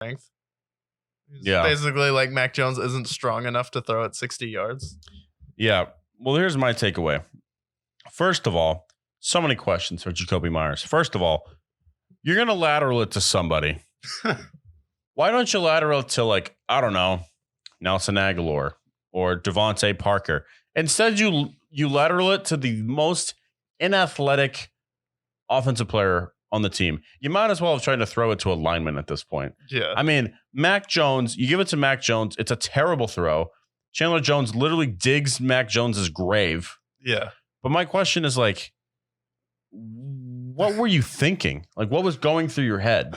strength. It's Yeah. basically like Mac Jones isn't strong enough to throw it 60 yards. Yeah. Well, here's my takeaway. First of all, so many questions for Jakobi Meyers. First of all, you're going to lateral it to somebody. Why don't you lateral it to, like, I don't know, Nelson Aguilar or Devontae Parker? Instead, you lateral it to the most inathletic offensive player on the team. You might as well have tried to throw it to a lineman at this point. Yeah. I mean, Mac Jones, you give it to Mac Jones, it's a terrible throw. Chandler Jones literally digs Mac Jones's grave. Yeah. But my question is, like, what were you thinking? Like, what was going through your head?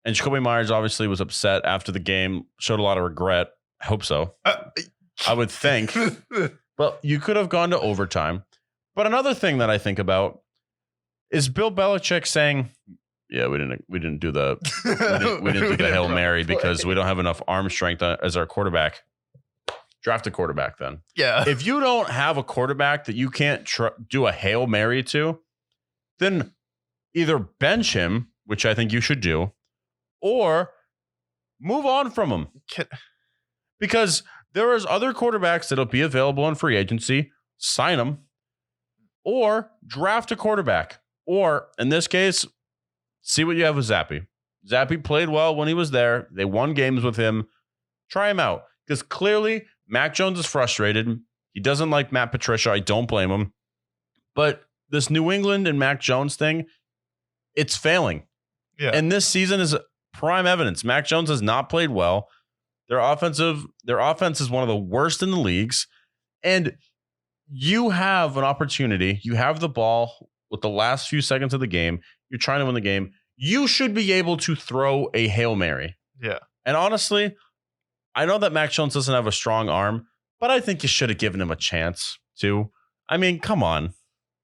And Jakobi Meyers obviously was upset after the game, showed a lot of regret. I hope so. I would think. But you could have gone to overtime. But another thing that I think about is Bill Belichick saying, "Yeah, we didn't do the we didn't do the Hail Mary because we don't have enough arm strength as our quarterback. Draft a quarterback then." Yeah. If you don't have a quarterback that you can't do a Hail Mary to, then either bench him, which I think you should do, or move on from him. Because there is other quarterbacks that'll be available in free agency. Sign them. Or draft a quarterback. Or, in this case, see what you have with Zappe. Zappe played well when he was there. They won games with him. Try him out. Because clearly, Mac Jones is frustrated. He doesn't like Matt Patricia. I don't blame him. But this New England and Mac Jones thing, it's failing. Yeah. And this season is prime evidence. Mac Jones has not played well. Their offense is one of the worst in the leagues. And you have an opportunity. You have the ball with the last few seconds of the game. You're trying to win the game. You should be able to throw a Hail Mary. Yeah. And honestly, I know that Mac Jones doesn't have a strong arm, but I think you should have given him a chance too. I mean, come on.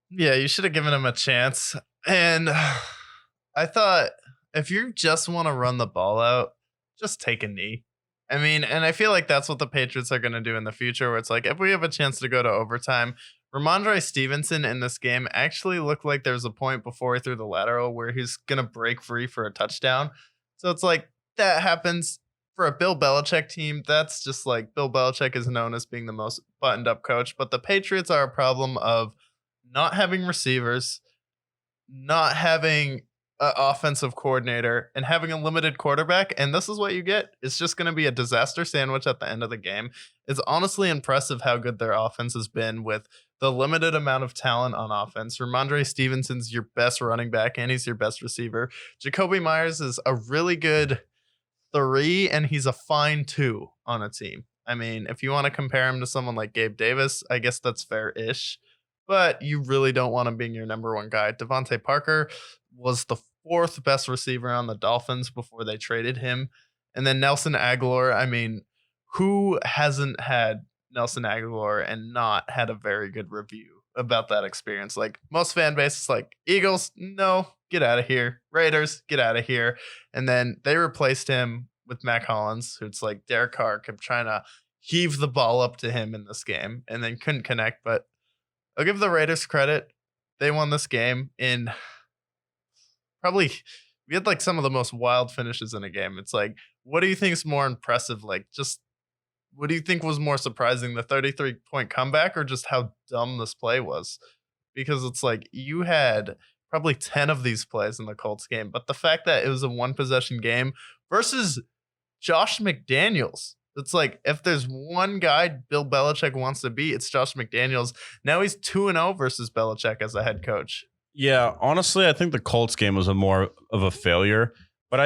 Yeah, you should have given him a chance. And I thought if you just want to run the ball out, just take a knee. I mean, and I feel like that's what the Patriots are going to do in the future, where it's like, if we have a chance to go to overtime, Ramondre Stevenson in this game actually looked like there's a point before he threw the lateral where he's going to break free for a touchdown. So it's like, that happens for a Bill Belichick team. That's just like, Bill Belichick is known as being the most buttoned up coach, but the Patriots are a problem of not having receivers, not having an offensive coordinator, and having a limited quarterback. And this is what you get. It's just going to be a disaster sandwich at the end of the game. It's honestly impressive how good their offense has been with the limited amount of talent on offense. Ramondre Stevenson's your best running back, and he's your best receiver. Jakobi Meyers is a really good 3, and he's a fine 2 on a team. I mean, if you want to compare him to someone like Gabe Davis, I guess that's fair-ish. But you really don't want him being your number 1 guy. Devontae Parker was the 4th best receiver on the Dolphins before they traded him. And then Nelson Aguilar, I mean, who hasn't had Nelson Aguilar and not had a very good review about that experience? Like, most fan bases, like, Eagles, no, get out of here. Raiders, get out of here. And then they replaced him with Mac Hollins, who's like, Derek Carr kept trying to heave the ball up to him in this game and then couldn't connect. But I'll give the Raiders credit. They won this game in probably, we had like some of the most wild finishes in a game. It's like, what do you think is more impressive? Like, just what do you think was more surprising, the 33-point comeback or just how dumb this play was? Because it's like, you had probably 10 of these plays in the Colts game, but the fact that it was a 1-possession game versus Josh McDaniels, it's like, if there's one guy Bill Belichick wants to beat, it's Josh McDaniels. Now he's 2-0 versus Belichick as a head coach. Yeah, honestly, I think the Colts game was a more of a failure